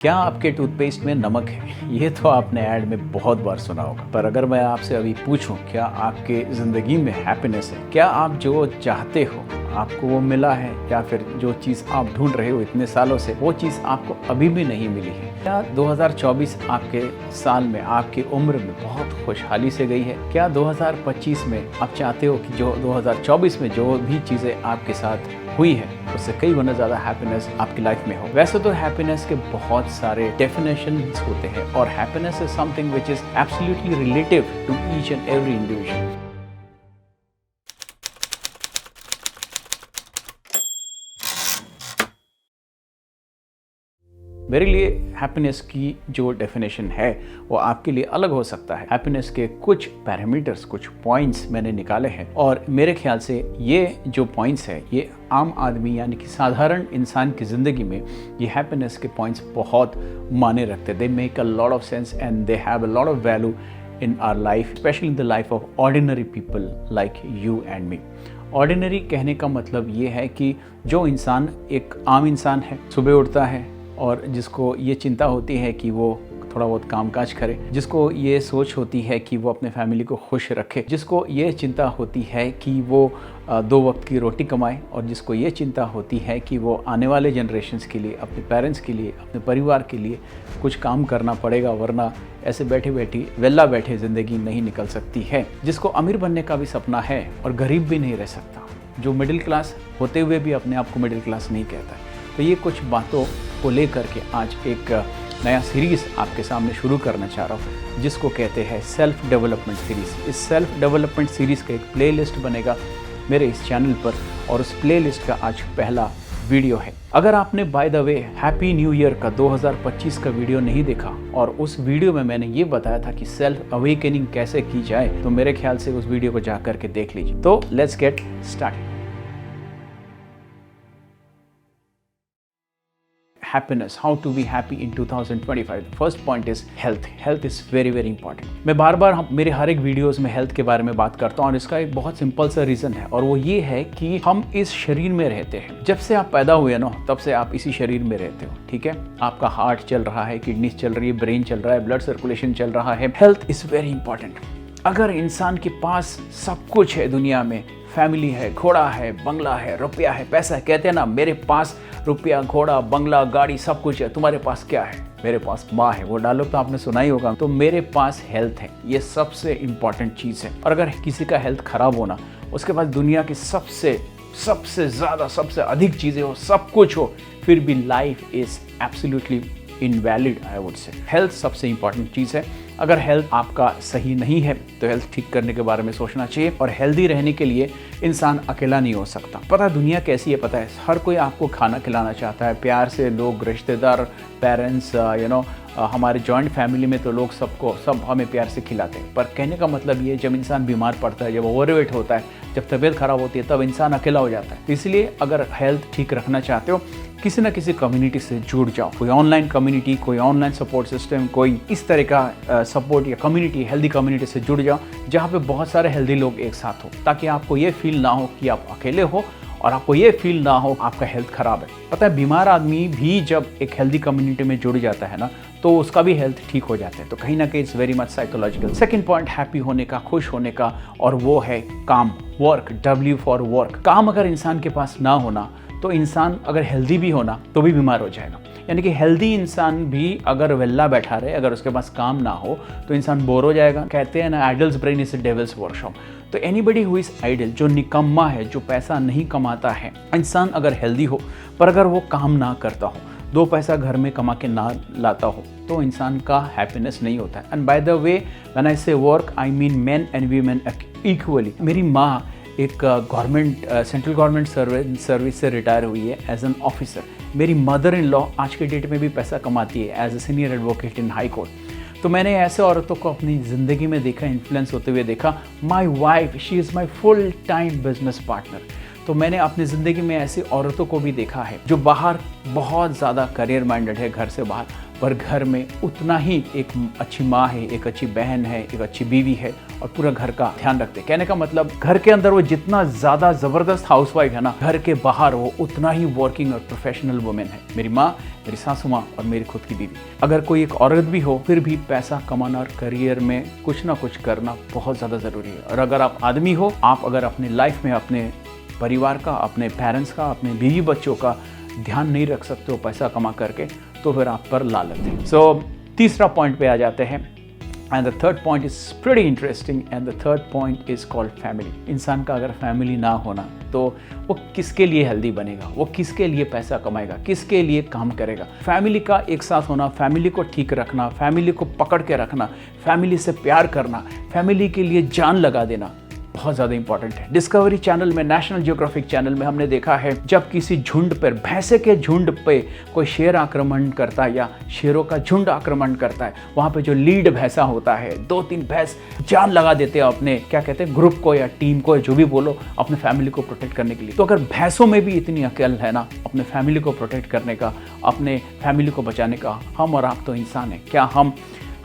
क्या आपके टूथपेस्ट में नमक है? ये तो आपने ऐड में बहुत बार सुना होगा। पर अगर मैं आपसे अभी पूछूं, क्या आपके ज़िंदगी में हैप्पीनेस है? क्या आप जो चाहते हो आपको वो मिला है, या फिर जो चीज़ आप ढूंढ रहे हो इतने सालों से वो चीज़ आपको अभी भी नहीं मिली है? क्या 2024 आपके साल में, आपकी उम्र में बहुत खुशहाली से गई है? क्या 2025 में आप चाहते हो कि जो 2024 में जो भी चीज़ें आपके साथ हुई है उससे कई गुना ज़्यादा हैप्पीनेस आपकी लाइफ में हो? वैसे तो हैप्पीनेस के बहुत सारे डेफिनेशंस होते हैं, और happiness is something which is absolutely relative to each and every individual. मेरे लिए हैप्पीनेस की जो डेफिनेशन है वो आपके लिए अलग हो सकता है। हैप्पीनेस के कुछ पैरामीटर्स, कुछ पॉइंट्स मैंने निकाले हैं, और मेरे ख्याल से ये जो पॉइंट्स है ये आम आदमी यानी कि साधारण इंसान की ज़िंदगी में ये हैप्पीनेस के पॉइंट्स बहुत मायने रखते हैं। They make a lot of sense and they have a lot of value in our life, specially in the life of ordinary people like you and me. Ordinary कहने का मतलब ये है कि जो इंसान एक आम इंसान है, सुबह उठता है और जिसको ये चिंता होती है कि वो थोड़ा बहुत कामकाज करे, जिसको ये सोच होती है कि वो अपने फैमिली को खुश रखे, जिसको ये चिंता होती है कि वो 2 वक्त की रोटी कमाए, और जिसको ये चिंता होती है कि वो आने वाले जनरेशन्स के लिए, अपने पेरेंट्स के लिए, अपने परिवार के लिए कुछ काम करना पड़ेगा, वरना ऐसे बैठे बैठे वेला बैठे ज़िंदगी नहीं निकल सकती है। जिसको अमीर बनने का भी सपना है और गरीब भी नहीं रह सकता, जो मिडिल क्लास होते हुए भी अपने आप को मिडिल क्लास नहीं कहता है। तो ये कुछ बातों को लेकर के आज एक नया सीरीज़ आपके सामने शुरू करना चाह रहा हूँ, जिसको कहते हैं सेल्फ डेवलपमेंट सीरीज़। इस सेल्फ डेवलपमेंट सीरीज़ का एक प्लेलिस्ट बनेगा मेरे इस चैनल पर, और उस प्लेलिस्ट का आज पहला वीडियो है। अगर आपने bye the way happy new year का 2025 का वीडियो नहीं देखा, और उस वीडियो में मैंने ये बताया था कि सेल्फ अवेकनिंग कैसे की जाए, तो मेरे ख्याल से उस वीडियो को जा करके देख लीजिए। तो let's get started. Happiness, how to be happy in 2025. The first point is health. Health is very very important. मैं बार बार मेरे हर एक वीडियोस में हेल्थ के बारे में बात करता हूँ, और इसका एक बहुत सिंपल सा रीज़न है, और वो ये है कि हम इस शरीर में रहते हैं। जब से आप पैदा हुए ना, तब से आप इसी शरीर में रहते हो, ठीक है? आपका हार्ट चल रहा है, किडनीज चल रही है, ब्रेन चल रहा है, ब्लड सर्कुलेशन चल रहा है। Health is very important. अगर इंसान के पास सब कुछ है दुनिया में, फैमिली है, घोड़ा है, बंगला है, रुपया है, पैसा है, कहते हैं ना मेरे पास रुपया, घोड़ा, बंगला, गाड़ी सब कुछ है, तुम्हारे पास क्या है? मेरे पास माँ है। वो डायलॉग तो आपने सुना ही होगा। तो मेरे पास हेल्थ है, ये सबसे इम्पॉर्टेंट चीज़ है। और अगर किसी का हेल्थ खराब होना, उसके पास दुनिया की सबसे ज़्यादा, सबसे अधिक चीज़ें हो, सब कुछ हो, फिर भी life is absolutely invalid, I would say. Health सबसे इंपॉर्टेंट चीज़ है। अगर हेल्थ आपका सही नहीं है तो हेल्थ ठीक करने के बारे में सोचना चाहिए। और हेल्दी रहने के लिए इंसान अकेला नहीं हो सकता। पता है दुनिया कैसी है? पता है, हर कोई आपको खाना खिलाना चाहता है, प्यार से लोग, रिश्तेदार, पेरेंट्स, हमारे जॉइंट फैमिली में तो लोग सब हमें प्यार से खिलाते हैं। पर कहने का मतलब ये, जब इंसान बीमार पड़ता है, जब ओवरवेट होता है, जब तबीयत खराब होती है, तब इंसान अकेला हो जाता है। इसलिए अगर हेल्थ ठीक रखना चाहते हो, किसी न किसी कम्युनिटी से जुड़ जाओ। कोई ऑनलाइन कम्युनिटी, कोई ऑनलाइन सपोर्ट सिस्टम, कोई इस तरह का सपोर्ट या कम्युनिटी, हेल्दी कम्युनिटी से जुड़ जाओ, जहाँ पे बहुत सारे हेल्दी लोग एक साथ हो, ताकि आपको ये फील ना हो कि आप अकेले हो, और आपको ये फील ना हो आपका हेल्थ खराब है। पता है, बीमार आदमी भी जब एक हेल्दी कम्युनिटी में जुड़ जाता है ना, तो उसका भी हेल्थ ठीक हो जाता है। तो कहीं ना कहीं it's very much psychological. Second point happy होने का, खुश होने का, और वो है काम, वर्क, W फॉर वर्क। काम अगर इंसान के पास ना होना, तो इंसान अगर हेल्दी भी होना तो भी बीमार हो जाएगा। यानी कि हेल्दी इंसान भी अगर वेला बैठा रहे, अगर उसके पास काम ना हो, तो इंसान बोर हो जाएगा। कहते हैं ना, idols brain is a devils workshop. तो एनीबडी हु इज आइडल, जो निकम्मा है, जो पैसा नहीं कमाता है, इंसान अगर हेल्दी हो पर अगर वो काम ना करता हो, 2 पैसा घर में कमा के ना लाता हो, तो इंसान का हैप्पीनेस नहीं होता है। And by the way, when I say work, I mean men and women equally. मेरी माँ एक गवर्नमेंट, सेंट्रल गवर्नमेंट सर्विस से रिटायर हुई है एज एन ऑफिसर। मेरी मदर इन लॉ आज के डेट में भी पैसा कमाती है as a senior advocate in high court. तो मैंने ऐसे औरतों को अपनी ज़िंदगी में देखा, इन्फ्लुएंस होते हुए देखा। My wife, she is my full time business partner. तो मैंने अपनी ज़िंदगी में ऐसी औरतों को भी देखा है जो बाहर बहुत ज़्यादा करियर माइंडेड है, घर से बाहर, पर घर में उतना ही एक अच्छी माँ है, एक अच्छी बहन है, एक अच्छी बीवी है, और पूरा घर का ध्यान रखते हैं। कहने का मतलब घर के अंदर वो जितना ज़्यादा ज़बरदस्त हाउसवाइफ है ना, घर के बाहर वो उतना ही वर्किंग और प्रोफेशनल वुमेन है। मेरी माँ, मेरी सासू माँ और मेरी खुद की बीवी। अगर कोई एक औरत भी हो फिर भी पैसा कमाना और करियर में कुछ ना कुछ करना बहुत ज़्यादा ज़रूरी है। और अगर आप आदमी हो, आप अगर अपने लाइफ में अपने परिवार का, अपने पेरेंट्स का, अपने बीवी बच्चों का ध्यान नहीं रख सकते हो पैसा कमा करके, तो फिर आप पर लालच है। सो तीसरा पॉइंट पे आ जाते हैं। And the third point is pretty interesting and the third point is called family. इंसान का अगर फैमिली ना होना तो वो किसके लिए हेल्दी बनेगा, वो किसके लिए पैसा कमाएगा, किसके लिए काम करेगा। फैमिली का एक साथ होना, फैमिली को ठीक रखना, फैमिली को पकड़ के रखना, फैमिली से प्यार करना, फैमिली के लिए जान लगा देना बहुत ज़्यादा इंपॉर्टेंट है। डिस्कवरी चैनल में, नेशनल जियोग्राफिक चैनल में हमने देखा है जब किसी झुंड पर, भैंसे के झुंड पे कोई शेर आक्रमण करता है या शेरों का झुंड आक्रमण करता है, वहाँ पे जो लीड भैंसा होता है, 2-3 भैंस जान लगा देते हैं अपने, क्या कहते हैं, ग्रुप को या टीम को, जो भी बोलो, अपने फैमिली को प्रोटेक्ट करने के लिए। तो अगर भैंसों में भी इतनी अकल है ना अपने फैमिली को प्रोटेक्ट करने का, अपने फैमिली को बचाने का, हम और आप तो इंसान हैं, क्या हम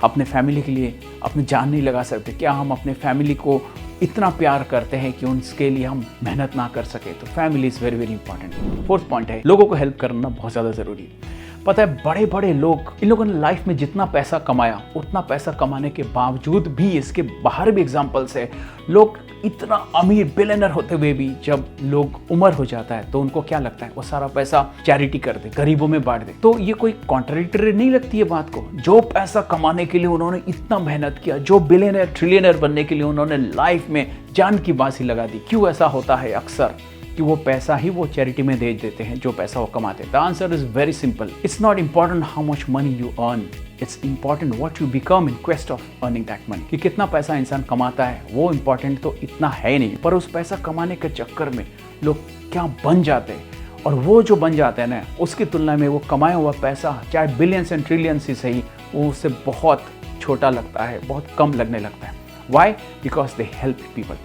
अपने फैमिली के लिए अपनी जान नहीं लगा सकते? क्या हम अपने फैमिली को इतना प्यार करते हैं कि उनके लिए हम मेहनत ना कर सके? तो family is very very important. Fourth point है, लोगों को हेल्प करना बहुत ज़्यादा ज़रूरी है। पता है, बड़े बड़े लोग, इन लोगों ने लाइफ में जितना पैसा कमाया, उतना पैसा कमाने के बावजूद भी, इसके बाहर भी एग्जाम्पल्स है, लोग इतना अमीर बिलियनर होते हुए भी जब लोग उम्र हो जाता है तो उनको क्या लगता है, वो सारा पैसा चैरिटी कर दे, गरीबों में बांट दे। तो ये कोई कॉन्ट्राडिक्टरी नहीं लगती है बात को? जो पैसा कमाने के लिए उन्होंने इतना मेहनत किया, जो बिलियनर ट्रिलियनर बनने के लिए उन्होंने लाइफ में जान की बाजी लगा दी, क्यों ऐसा होता है अक्सर कि वो पैसा ही वो चैरिटी में दे देते हैं जो पैसा वो कमाते हैं? The answer is very simple. It's not important how much money you earn, it's important what you become in quest of earning that money. कि कितना पैसा इंसान कमाता है वो इंपॉर्टेंट तो इतना है नहीं, पर उस पैसा कमाने के चक्कर में लोग क्या बन जाते हैं, और वो जो बन जाते हैं ना, उसकी तुलना में वो कमाया हुआ पैसा, चाहे बिलियंस एंड ट्रिलियंस ही सही, वो उससे बहुत छोटा लगता है, बहुत कम लगने लगता है। Why? Because they help people.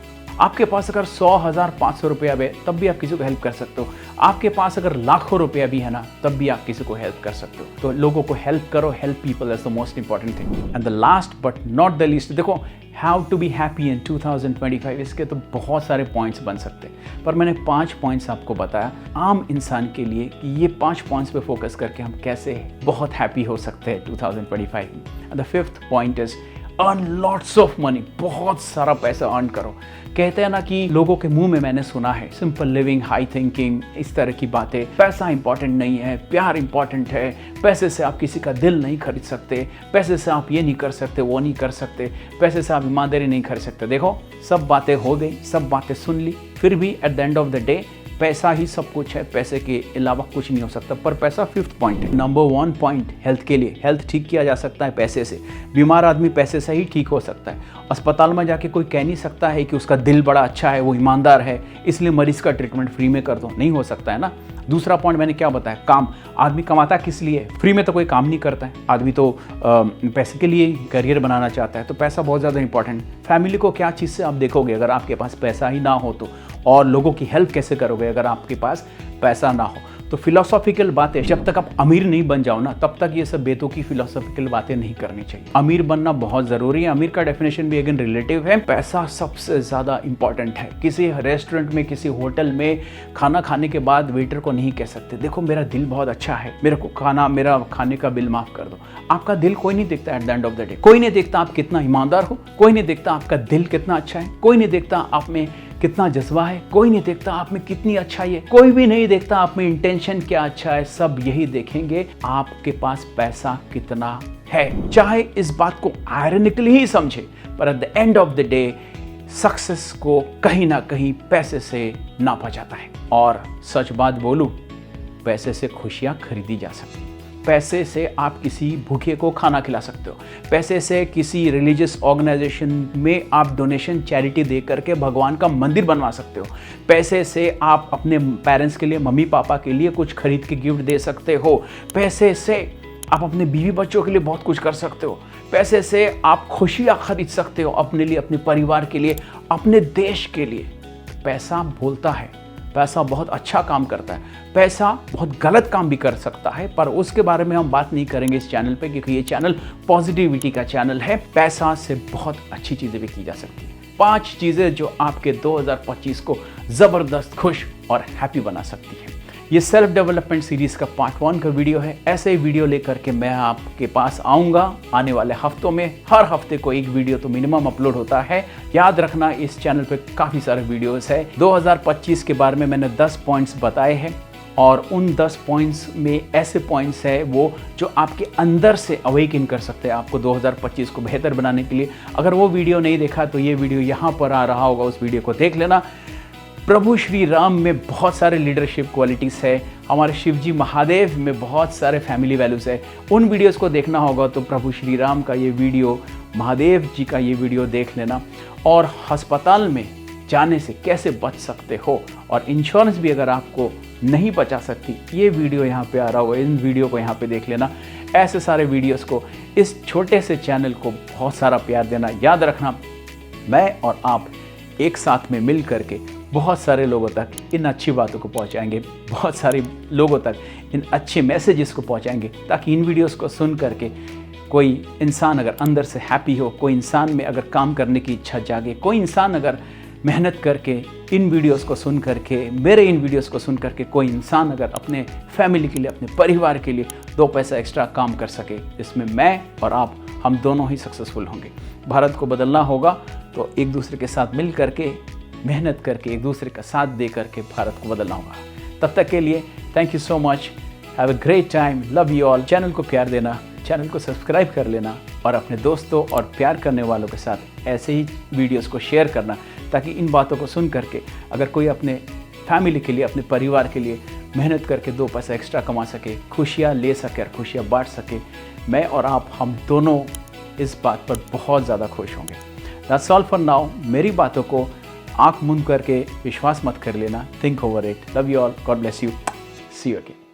आपके पास अगर 100, 1000, 500 रुपया भी है तब भी आप किसी को हेल्प कर सकते हो। आपके पास अगर लाखों रुपया भी है ना, तब भी आप किसी को हेल्प कर सकते हो। तो लोगों को हेल्प करो, help people is the most important thing. And the last but not the least, देखो, how to be happy in 2025, इसके तो बहुत सारे पॉइंट्स बन सकते हैं, पर मैंने 5 पॉइंट्स आपको बताया आम इंसान के लिए कि ये 5 पॉइंट्स पे फोकस करके हम कैसे बहुत हैप्पी हो सकते हैं 2025 में। And the 5th point is earn lots of money, बहुत सारा पैसा अर्न करो। कहते हैं ना कि लोगों के मुंह में मैंने सुना है, सिंपल लिविंग, हाई थिंकिंग, इस तरह की बातें, पैसा इंपॉर्टेंट नहीं है, प्यार इंपॉर्टेंट है, पैसे से आप किसी का दिल नहीं खरीद सकते, पैसे से आप ये नहीं कर सकते, वो नहीं कर सकते, पैसे से आप ईमानदारी नहीं खरीद सकते। देखो, सब बातें हो गई, सब बातें सुन ली, फिर भी at the end of the day पैसा ही सब कुछ है, पैसे के अलावा कुछ नहीं हो सकता। पर पैसा 5th पॉइंट है। नंबर 1 पॉइंट हेल्थ के लिए, हेल्थ ठीक किया जा सकता है पैसे से। बीमार आदमी पैसे से ही ठीक हो सकता है। अस्पताल में जाके कोई कह नहीं सकता है कि उसका दिल बड़ा अच्छा है, वो ईमानदार है, इसलिए मरीज का ट्रीटमेंट फ्री में कर दो, नहीं हो सकता है ना। दूसरा पॉइंट मैंने क्या बताया, काम। आदमी कमाता किस लिए? फ्री में तो कोई काम नहीं करता है, आदमी तो पैसे के लिए करियर बनाना चाहता है, तो पैसा बहुत ज़्यादा इंपॉर्टेंट। फैमिली को क्या चीज़ से आप देखोगे अगर आपके पास पैसा ही ना हो तो, और लोगों की हेल्प कैसे करोगे अगर आपके पास पैसा ना हो? तो फिलोसॉफिकल बातें, जब तक आप अमीर नहीं बन जाओ ना, तब तक ये सब बेतुकी फिलोसॉफिकल बातें नहीं करनी चाहिए। अमीर बनना बहुत ज़रूरी है। अमीर का डेफिनेशन भी अगेन रिलेटिव है। पैसा सबसे ज़्यादा इंपॉर्टेंट है। किसी रेस्टोरेंट में, किसी होटल में खाना खाने के बाद वेटर को नहीं कह सकते, देखो मेरा दिल बहुत अच्छा है, मेरे को मेरा खाने का बिल माफ़ कर दो। आपका दिल कोई नहीं देखता at the end of the day. कोई नहीं देखता आप कितना ईमानदार हो, कोई नहीं देखता आपका दिल कितना अच्छा है, कोई नहीं देखता आप में कितना जज्बा है, कोई नहीं देखता आप में कितनी अच्छाई है, कोई भी नहीं देखता आप में इंटेंशन क्या अच्छा है। सब यही देखेंगे आपके पास पैसा कितना है। चाहे इस बात को आयरनिकली ही समझे, पर at the end of the day success को कहीं ना कहीं पैसे से नापा जाता है। और सच बात बोलूं, पैसे से खुशियां खरीदी जा सकती हैं। पैसे से आप किसी भूखे को खाना खिला सकते हो। पैसे से किसी रिलीजियस ऑर्गेनाइजेशन में आप डोनेशन, चैरिटी दे करके भगवान का मंदिर बनवा सकते हो। पैसे से आप अपने पेरेंट्स के लिए, मम्मी पापा के लिए कुछ खरीद के गिफ्ट दे सकते हो। पैसे से आप अपने बीवी बच्चों के लिए बहुत कुछ कर सकते हो। पैसे से आप खुशियाँ खरीद सकते हो अपने लिए, अपने परिवार के लिए, अपने देश के लिए। पैसा बोलता है, पैसा बहुत अच्छा काम करता है, पैसा बहुत गलत काम भी कर सकता है, पर उसके बारे में हम बात नहीं करेंगे इस चैनल पे, क्योंकि ये चैनल पॉजिटिविटी का चैनल है। पैसा से बहुत अच्छी चीज़ें भी की जा सकती है। 5 चीज़ें जो आपके 2025 को ज़बरदस्त खुश और हैप्पी बना सकती है। ये सेल्फ डेवलपमेंट सीरीज़ का पार्ट 1 का वीडियो है। ऐसे ही वीडियो लेकर के मैं आपके पास आऊँगा आने वाले हफ्तों में। हर हफ्ते को एक वीडियो तो मिनिमम अपलोड होता है। याद रखना, इस चैनल पे काफ़ी सारे वीडियोस है। 2025 के बारे में मैंने 10 पॉइंट्स बताए हैं और उन 10 पॉइंट्स में ऐसे पॉइंट्स है वो जो आपके अंदर से अवेकन कर सकते हैं आपको 2025 को बेहतर बनाने के लिए। अगर वो वीडियो नहीं देखा तो ये वीडियो यहाँ पर आ रहा होगा, उस वीडियो को देख लेना। प्रभु श्री राम में बहुत सारे लीडरशिप क्वालिटीज़ है, हमारे शिवजी महादेव में बहुत सारे फैमिली वैल्यूज़ है। उन वीडियोस को देखना होगा तो प्रभु श्री राम का ये वीडियो, महादेव जी का ये वीडियो देख लेना। और अस्पताल में जाने से कैसे बच सकते हो और इंश्योरेंस भी अगर आपको नहीं बचा सकती, ये वीडियो यहाँ पे आ रहा होगा, इन वीडियो को यहाँ पे देख लेना। ऐसे सारे वीडियोस को, इस छोटे से चैनल को बहुत सारा प्यार देना। याद रखना, मैं और आप एक साथ में मिल करके बहुत सारे लोगों तक इन अच्छी बातों को पहुंचाएंगे, बहुत सारे लोगों तक इन अच्छे मैसेजेस को पहुंचाएंगे, ताकि इन वीडियोस को सुन करके कोई इंसान अगर अंदर से हैप्पी हो, कोई इंसान में अगर काम करने की इच्छा जागे, कोई इंसान अगर मेहनत करके इन वीडियोस को सुन करके, मेरे इन वीडियोस को सुन करके कोई इंसान अगर अपने फैमिली के लिए, अपने परिवार के लिए 2 पैसा एक्स्ट्रा काम कर सके, इसमें मैं और आप, हम दोनों ही सक्सेसफुल होंगे। भारत को बदलना होगा तो एक दूसरे के साथ मिल करके, मेहनत करके, एक दूसरे का साथ दे करके भारत को बदलना होगा। तब तक के लिए thank you so much, have a great time, love you all. Channel को प्यार देना, चैनल को सब्सक्राइब कर लेना और अपने दोस्तों और प्यार करने वालों के साथ ऐसे ही वीडियोस को शेयर करना, ताकि इन बातों को सुन करके अगर कोई अपने फैमिली के लिए, अपने परिवार के लिए मेहनत करके 2 पैसा एक्स्ट्रा कमा सके, खुशियाँ ले सके और खुशियाँ बांट सके, मैं और आप, हम दोनों इस बात पर बहुत ज़्यादा खुश होंगे। That's all for now. मेरी बातों को आंख मूंद करके विश्वास मत कर लेना। Think over it. Love you all, God bless you, see you again.